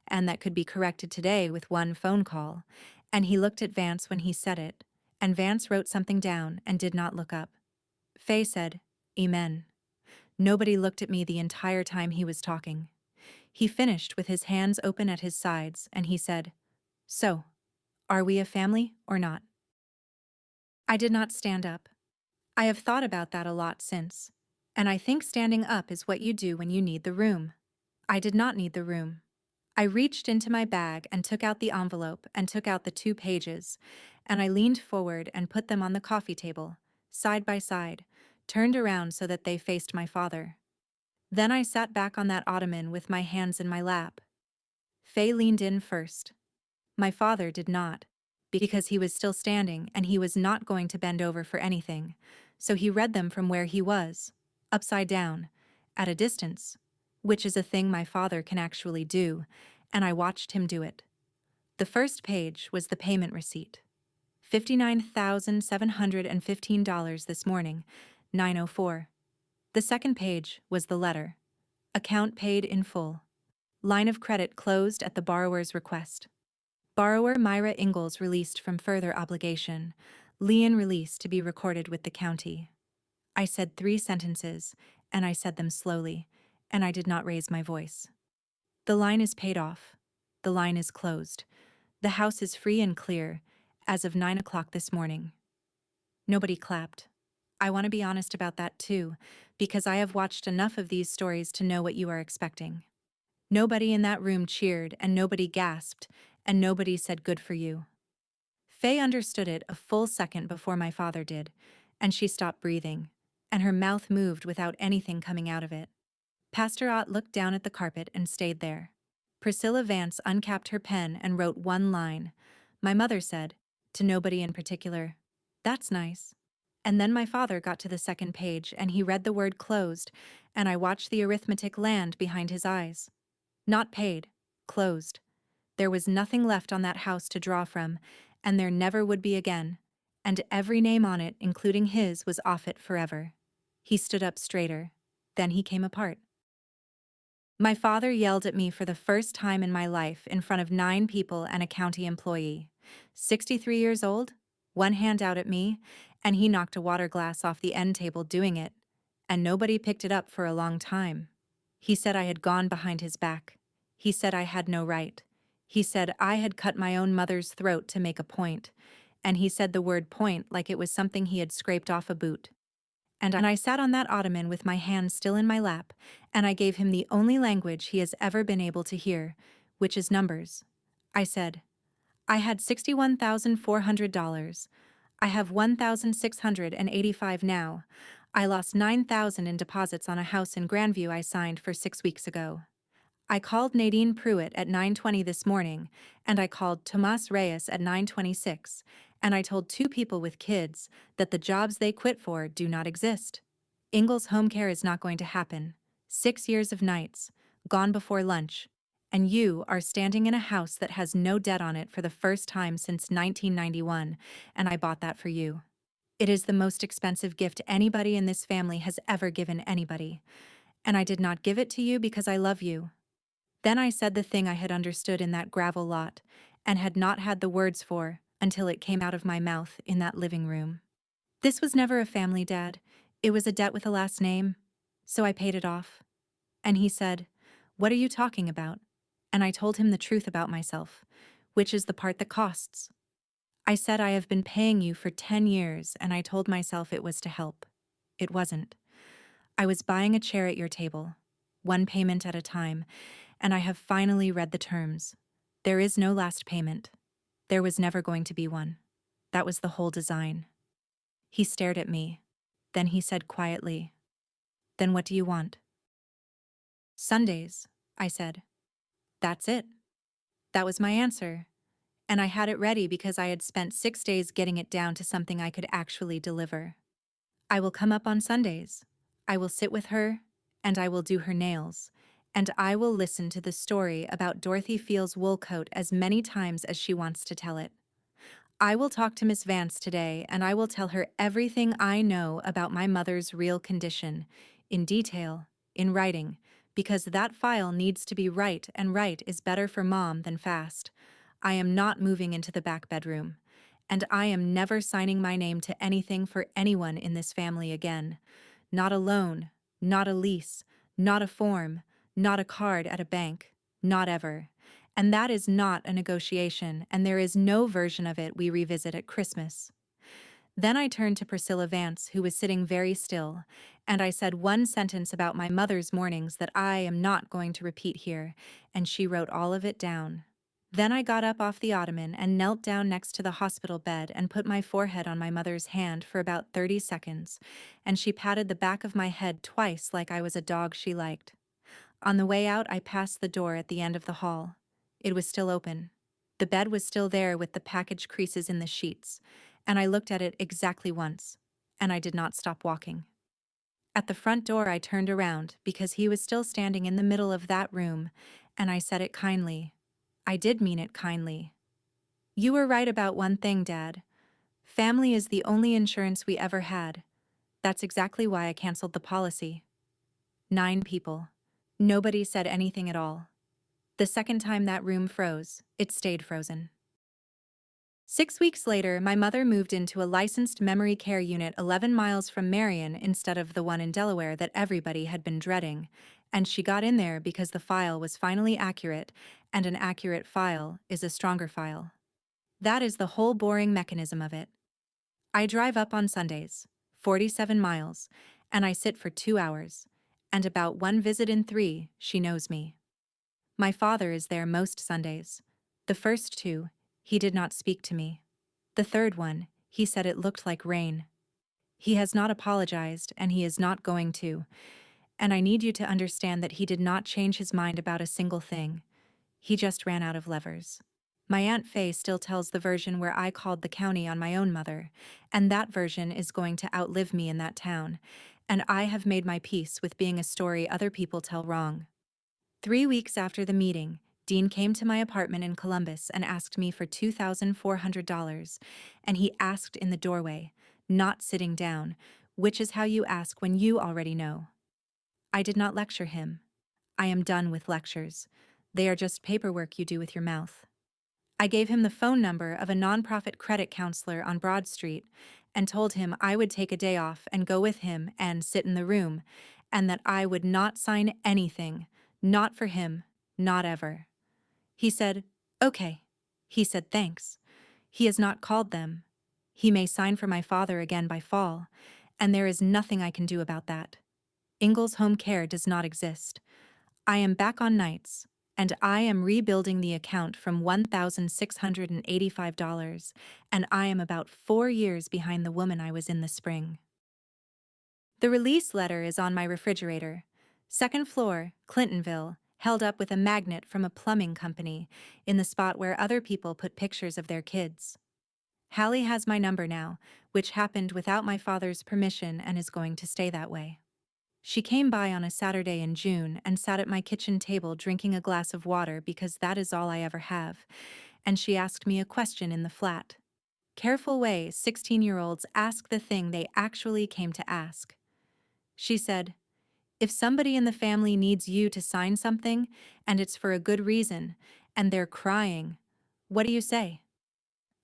and that could be corrected today with one phone call. And he looked at Vance when he said it, and Vance wrote something down and did not look up. Faye said, "Amen." Nobody looked at me the entire time he was talking. He finished with his hands open at his sides, and he said, "So, are we a family or not?" I did not stand up. I have thought about that a lot since, and I think standing up is what you do when you need the room. I did not need the room. I reached into my bag and took out the envelope and took out the 2 pages, and I leaned forward and put them on the coffee table, side by side, turned around so that they faced my father. Then I sat back on that ottoman with my hands in my lap. Faye leaned in first. My father did not, because he was still standing and he was not going to bend over for anything, so he read them from where he was, upside down, at a distance, which is a thing my father can actually do, and I watched him do it. The first page was the payment receipt. $59,715 this morning, 9:04. The second page was the letter. Account paid in full. Line of credit closed at the borrower's request. Borrower Myra Ingalls released from further obligation. Lien release to be recorded with the county. I said 3 sentences, and I said them slowly, and I did not raise my voice. The line is paid off. The line is closed. The house is free and clear, as of 9 o'clock this morning. Nobody clapped. I want to be honest about that too, because I have watched enough of these stories to know what you are expecting. Nobody in that room cheered, and nobody gasped, and nobody said good for you. Faye understood it a full second before my father did, and she stopped breathing, and her mouth moved without anything coming out of it. Pastor Ott looked down at the carpet and stayed there. Priscilla Vance uncapped her pen and wrote one line. My mother said, to nobody in particular, "That's nice." And then my father got to the second page and he read the word closed, and I watched the arithmetic land behind his eyes. Not paid. Closed. There was nothing left on that house to draw from, and there never would be again, and every name on it, including his, was off it forever. He stood up straighter. Then he came apart. My father yelled at me for the first time in my life in front of 9 people and a county employee. 63 years old, one hand out at me, and he knocked a water glass off the end table doing it, and nobody picked it up for a long time. He said I had gone behind his back. He said I had no right. He said I had cut my own mother's throat to make a point, and he said the word point like it was something he had scraped off a boot. And I sat on that ottoman with my hands still in my lap, and I gave him the only language he has ever been able to hear, which is numbers. I said, I had $61,400. I have $1,685 now. I lost $9,000 in deposits on a house in Grandview I signed for 6 weeks ago. I called Nadine Pruitt at 9:20 this morning, and I called Tomas Reyes at 9:26, and I told 2 people with kids that the jobs they quit for do not exist. Ingalls home care is not going to happen. 6 years of nights, gone before lunch, And you are standing in a house that has no debt on it for the first time since 1991, and I bought that for you. It is the most expensive gift anybody in this family has ever given anybody, and I did not give it to you because I love you. Then I said the thing I had understood in that gravel lot, and had not had the words for until it came out of my mouth in that living room. This was never a family, Dad. It was a debt with a last name. So I paid it off. And he said, "What are you talking about?" And I told him the truth about myself, which is the part that costs. I said I have been paying you for 10 years, and I told myself it was to help. It wasn't. I was buying a chair at your table, one payment at a time, and I have finally read the terms. There is no last payment. There was never going to be one. That was the whole design. He stared at me. Then he said quietly, "Then what do you want?" "Sundays," I said. That's it. That was my answer. And I had it ready because I had spent 6 days getting it down to something I could actually deliver. "I will come up on Sundays. I will sit with her, and I will do her nails, and I will listen to the story about Dorothy Field's wool coat as many times as she wants to tell it. I will talk to Miss Vance today, and I will tell her everything I know about my mother's real condition, in detail, in writing, because that file needs to be right, and right is better for Mom than fast. I am not moving into the back bedroom, and I am never signing my name to anything for anyone in this family again. Not a loan, not a lease, not a form, not a card at a bank, not ever. And that is not a negotiation, and there is no version of it we revisit at Christmas." Then I turned to Priscilla Vance, who was sitting very still, and I said one sentence about my mother's mornings that I am not going to repeat here, and she wrote all of it down. Then I got up off the ottoman and knelt down next to the hospital bed and put my forehead on my mother's hand for about 30 seconds, and she patted the back of my head twice like I was a dog she liked. On the way out, I passed the door at the end of the hall. It was still open. The bed was still there with the package creases in the sheets, and I looked at it exactly once, and I did not stop walking. At the front door, I turned around because he was still standing in the middle of that room, and I said it kindly. I did mean it kindly. "You were right about one thing, Dad. Family is the only insurance we ever had. That's exactly why I canceled the policy." 9 people. Nobody said anything at all. The second time that room froze, it stayed frozen. 6 weeks later, my mother moved into a licensed memory care unit 11 miles from Marion instead of the one in Delaware that everybody had been dreading, and she got in there because the file was finally accurate, and an accurate file is a stronger file. That is the whole boring mechanism of it. I drive up on Sundays, 47 miles, and I sit for 2 hours, and about one visit in 3, she knows me. My father is there most Sundays. The first 2, he did not speak to me. The third one, he said it looked like rain. He has not apologized, and he is not going to. And I need you to understand that he did not change his mind about a single thing. He just ran out of levers. My Aunt Faye still tells the version where I called the county on my own mother, and that version is going to outlive me in that town, and I have made my peace with being a story other people tell wrong. 3 weeks after the meeting, Dean came to my apartment in Columbus and asked me for $2,400, and he asked in the doorway, not sitting down, which is how you ask when you already know. I did not lecture him. I am done with lectures. They are just paperwork you do with your mouth. I gave him the phone number of a nonprofit credit counselor on Broad Street and told him I would take a day off and go with him and sit in the room, and that I would not sign anything, not for him, not ever. He said, "Okay." He said thanks. He has not called them. He may sign for my father again by fall, and there is nothing I can do about that. Ingalls Home Care does not exist. I am back on nights, and I am rebuilding the account from $1,685, and I am about 4 years behind the woman I was in the spring. The release letter is on my refrigerator. 2nd floor, Clintonville, held up with a magnet from a plumbing company, in the spot where other people put pictures of their kids. Hallie has my number now, which happened without my father's permission and is going to stay that way. She came by on a Saturday in June and sat at my kitchen table drinking a glass of water because that is all I ever have, and she asked me a question in the flat. Careful way 16-year-olds ask the thing they actually came to ask. She said, "If somebody in the family needs you to sign something, and it's for a good reason, and they're crying, what do you say?"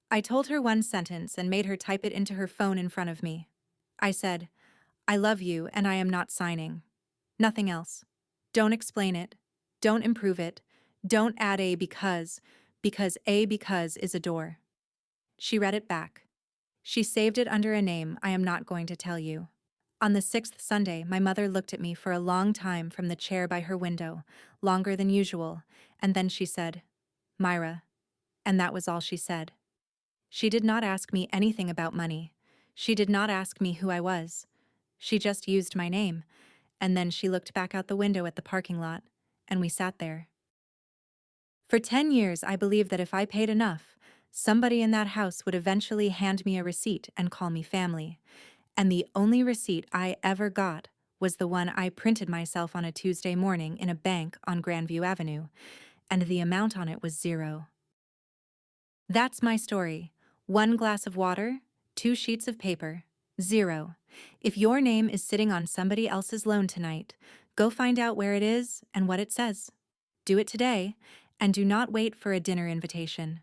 I told her one sentence and made her type it into her phone in front of me. I said, "I love you and I am not signing." Nothing else. Don't explain it. Don't improve it. Don't add a because a because is a door. She read it back. She saved it under a name I am not going to tell you. On the sixth Sunday, my mother looked at me for a long time from the chair by her window, longer than usual, and then she said, "Myra." And that was all she said. She did not ask me anything about money. She did not ask me who I was. She just used my name, and then she looked back out the window at the parking lot, and we sat there. For 10 years, I believed that if I paid enough, somebody in that house would eventually hand me a receipt and call me family. And the only receipt I ever got was the one I printed myself on a Tuesday morning in a bank on Grandview Avenue, and the amount on it was 0. That's my story. 1 glass of water, 2 sheets of paper, 0. If your name is sitting on somebody else's loan tonight, go find out where it is and what it says. Do it today, and do not wait for a dinner invitation.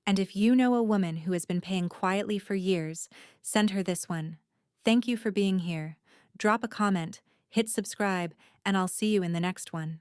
And if you know a woman who has been paying quietly for years, send her this one. Thank you for being here. Drop a comment, hit subscribe, and I'll see you in the next one.